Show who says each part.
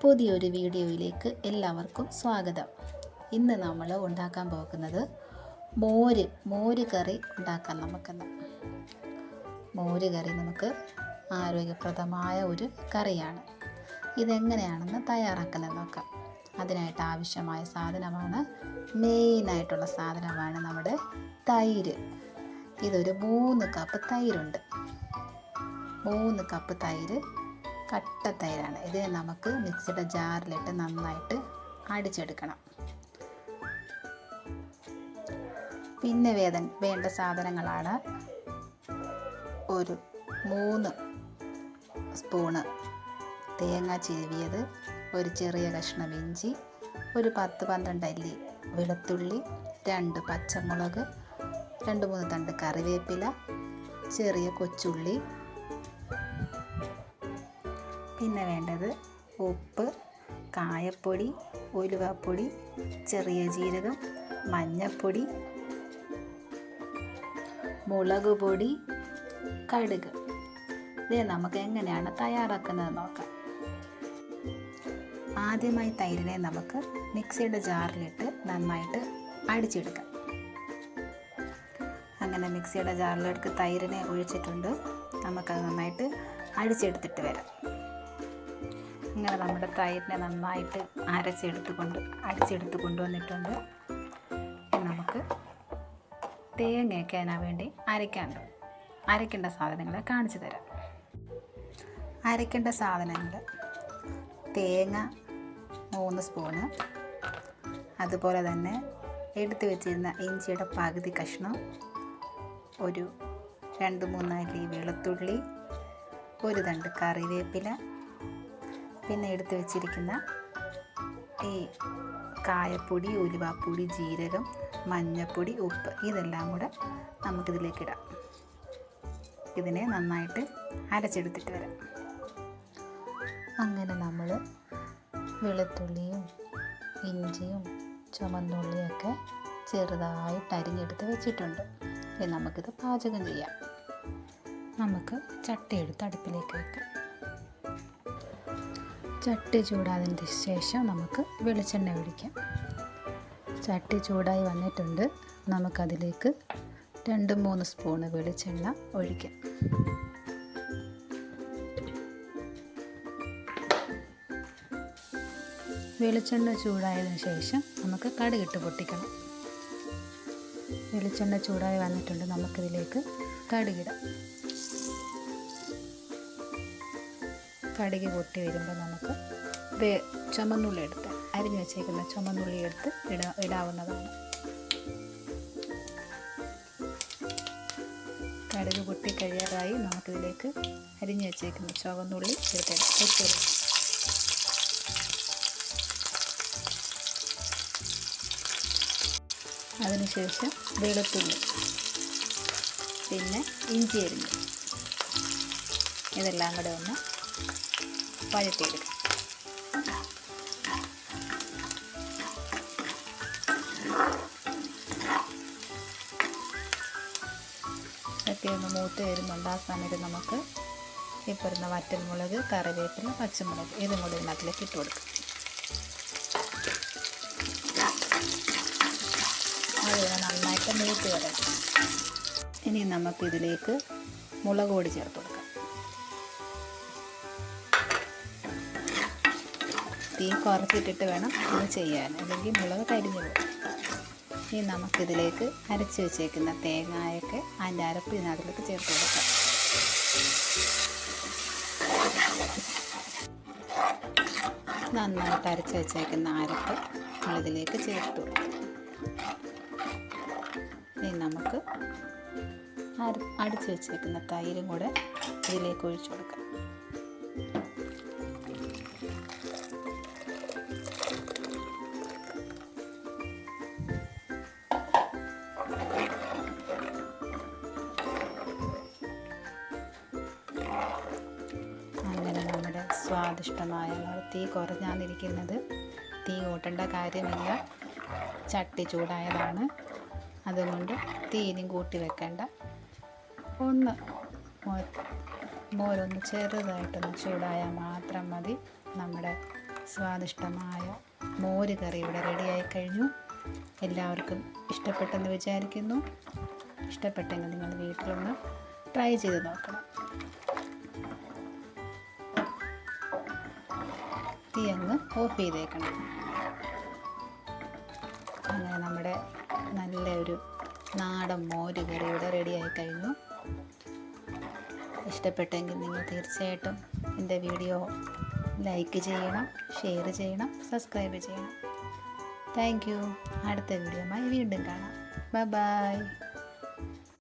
Speaker 1: പുതിയൊരു വീഡിയോയിലേക്ക് എല്ലാവർക്കും സ്വാഗതം. ഇന്ന് നമ്മൾ ഉണ്ടാക്കാൻ പോകുന്നത് മോര് കറി ഉണ്ടാക്കാം. മോര് കറി നമുക്ക് ആരോഗ്യപ്രദമായ ഒരു കറിയാണ്. ഇതെങ്ങനെയാണെന്ന് തയ്യാറാക്കുന്നത് നോക്കാം. അതിനായിട്ട് ആവശ്യമായ സാധനമാണ്, മെയിനായിട്ടുള്ള സാധനമാണ് നമ്മുടെ തൈര്. ഇതൊരു 3 കപ്പ് തൈരുണ്ട്. 3 കപ്പ് തൈര് കട്ട തൈരാണ്. ഇത് നമുക്ക് മിക്സിയുടെ ജാറിലിട്ട് നന്നായിട്ട് അടിച്ചെടുക്കണം. പിന്നെ വേണ്ട സാധനങ്ങളാണ്: ഒരു 3 സ്പൂണ് തേങ്ങ ചിരവിയത്, ഒരു ചെറിയ കഷ്ണം ഇഞ്ചി, ഒരു 10-12 അല്ലി വെളുത്തുള്ളി, 2 പച്ചമുളക്, 2-3 തണ്ട് കറിവേപ്പില, ചെറിയ കൊച്ചുള്ളി. പിന്നെ വേണ്ടത് ഉപ്പ്, കായപ്പൊടി, ഉലുവാപ്പൊടി, ചെറിയ ജീരകം, മഞ്ഞൾപ്പൊടി, മുളക് പൊടി, കടുക്. ഇത് നമുക്ക് എങ്ങനെയാണ് തയ്യാറാക്കുന്നത് നോക്കാം. ആദ്യമായി തൈരിനെ നമുക്ക് മിക്സിയുടെ ജാറിലിട്ട് നന്നായിട്ട് അടിച്ചെടുക്കാം. അങ്ങനെ മിക്സിയുടെ ജാറിലേക്ക് തൈരിനെ ഒഴിച്ചിട്ടുണ്ട്. നമുക്കത് നന്നായിട്ട് അടിച്ചെടുത്തിട്ട് വരാം. ഇങ്ങനെ നമ്മുടെ തൈരിനെ നന്നായിട്ട് അടിച്ചെടുത്ത് കൊണ്ടുവന്നിട്ടുണ്ട്. നമുക്ക് തേങ്ങയൊക്കെ അതിനാ വേണ്ടി അരയ്ക്കേണ്ട സാധനങ്ങൾ കാണിച്ചു തരാം. അരയ്ക്കേണ്ട സാധനങ്ങൾ: തേങ്ങ 3 സ്പൂണ്, അതുപോലെ തന്നെ എടുത്ത് വെച്ചിരുന്ന ഇഞ്ചിയുടെ പകുതി കഷ്ണം, ഒരു 2-3 അല്ലി വെളുത്തുള്ളി, ഒരു തണ്ട് കറിവേപ്പില, പിന്നെ എടുത്ത് വെച്ചിരിക്കുന്ന ഈ കായപ്പൊടി, ഉലുവാപ്പൊടി, ജീരകം, മഞ്ഞൾപ്പൊടി, ഉപ്പ്. ഇതെല്ലാം കൂടെ നമുക്കിതിലേക്കിടാം. ഇതിനെ നന്നായിട്ട് അരച്ചെടുത്തിട്ട് വരാം. അങ്ങനെ നമ്മൾ വെളുത്തുള്ളിയും ഇഞ്ചിയും ചുമന്നുള്ളിയൊക്കെ ചെറുതായിട്ട് അരിഞ്ഞെടുത്ത് വെച്ചിട്ടുണ്ട്. ഇനി നമുക്കിത് പാചകം ചെയ്യാം. നമുക്ക് ചട്ടി എടുത്ത് അടുപ്പിലേക്ക് വെക്കാം. ചട്ടി ചൂടായതിന് ശേഷം നമുക്ക് വെളിച്ചെണ്ണ ഒഴിക്കാം. ചട്ടി ചൂടായി വന്നിട്ടുണ്ട്. നമുക്കതിലേക്ക് 2-3 സ്പൂണ് വെളിച്ചെണ്ണ ഒഴിക്കാം. വെളിച്ചെണ്ണ ചൂടായതിന് ശേഷം നമുക്ക് കടുകിട്ട് പൊട്ടിക്കണം. വെളിച്ചെണ്ണ ചൂടായി വന്നിട്ടുണ്ട്. നമുക്കിതിലേക്ക് കടുകിടാം. കടുക് പൊട്ടി വരുമ്പോൾ നമുക്ക് ചുമന്നുള്ളി എടുത്ത് അരിഞ്ഞു വെച്ചേക്കുന്ന ചുമന്നുള്ളി എടുത്ത് ഇടാവുന്നതാണ്. കടുക് പൊട്ടി കഴിയാറായി. നമുക്കിതിലേക്ക് അരിഞ്ഞു വെച്ചേക്കുന്ന ചുവന്നുള്ളി എടുത്തിടാം. അതിനുശേഷം വെളുത്തുള്ളി, പിന്നെ ഇഞ്ചി അരിഞ്ഞ്, ഇതെല്ലാം കൂടെ ഒന്ന് വഴറ്റിയെടുക്കാം. ഇതൊക്കെ ഒന്ന് മൂത്ത് വരുന്നുണ്ട്. ആ സമയത്ത് നമുക്ക് ഈ പറയുന്ന വറ്റൽമുളക്, കറിവേപ്പില, പച്ചമുളക് ഇതും കൂടി ഇതിനകത്തിലേക്ക് ഇട്ട് കൊടുക്കും. അതിനെ നന്നായിട്ട് മൂത്ത് വരണം. ഇനി നമുക്കിതിലേക്ക് മുളക് പൊടി ചേർത്ത് കൊടുക്കാം. തീ കുറച്ചിട്ടിട്ട് വേണം ഇത് ചെയ്യാൻ, അല്ലെങ്കിൽ മുളക് കരിഞ്ഞു പോകും. ഇനി നമുക്കിതിലേക്ക് അരച്ച് വെച്ചേക്കുന്ന തേങ്ങയൊക്കെ അതിൻ്റെ അരപ്പ് ഇതിനകത്തിലേക്ക് ചേർത്ത് കൊടുക്കാം. നന്നായിട്ട് അരച്ച് വെച്ചേക്കുന്ന അരപ്പ് നമ്മളിതിലേക്ക് ചേർത്ത് കൊടുക്കാം. ഇനി നമുക്ക് അടിച്ച് വെച്ചേക്കുന്ന തൈരും കൂടെ ഇതിലേക്ക് ഒഴിച്ചു കൊടുക്കാം. അങ്ങനെ നമ്മുടെ സ്വാദിഷ്ടമായ, തീ കുറഞ്ഞാന്നിരിക്കുന്നത്, തീ കൂട്ടേണ്ട കാര്യമില്ല, ചട്ടി ചൂടായതാണ്. അതുകൊണ്ട് തീയും കൂട്ടി വെക്കേണ്ട. മോരൊന്ന് ചെറുതായിട്ടൊന്ന് ചൂടായാൽ മാത്രം മതി. നമ്മുടെ സ്വാദിഷ്ടമായ മോര് കറി ഇവിടെ റെഡിയായി കഴിഞ്ഞു. എല്ലാവർക്കും ഇഷ്ടപ്പെട്ടെന്ന് വിചാരിക്കുന്നു. ഇഷ്ടപ്പെട്ടെങ്കിൽ നിങ്ങൾ വീട്ടിലൊന്ന് ട്രൈ ചെയ്ത് നോക്കണം. തീ അങ്ങ് ഓഫ് ചെയ്തേക്കണം. അങ്ങനെ നമ്മുടെ നല്ലൊരു നാടൻ മോര് കറി ഇവിടെ റെഡിയായി കഴിഞ്ഞു. ഇഷ്ടപ്പെട്ടെങ്കിൽ നിങ്ങൾ തീർച്ചയായിട്ടും എൻ്റെ വീഡിയോ ലൈക്ക് ചെയ്യണം, ഷെയർ ചെയ്യണം, സബ്സ്ക്രൈബ് ചെയ്യണം. Thank you. അടുത്ത വീഡിയോയുമായി വീണ്ടും കാണാം. Bye bye.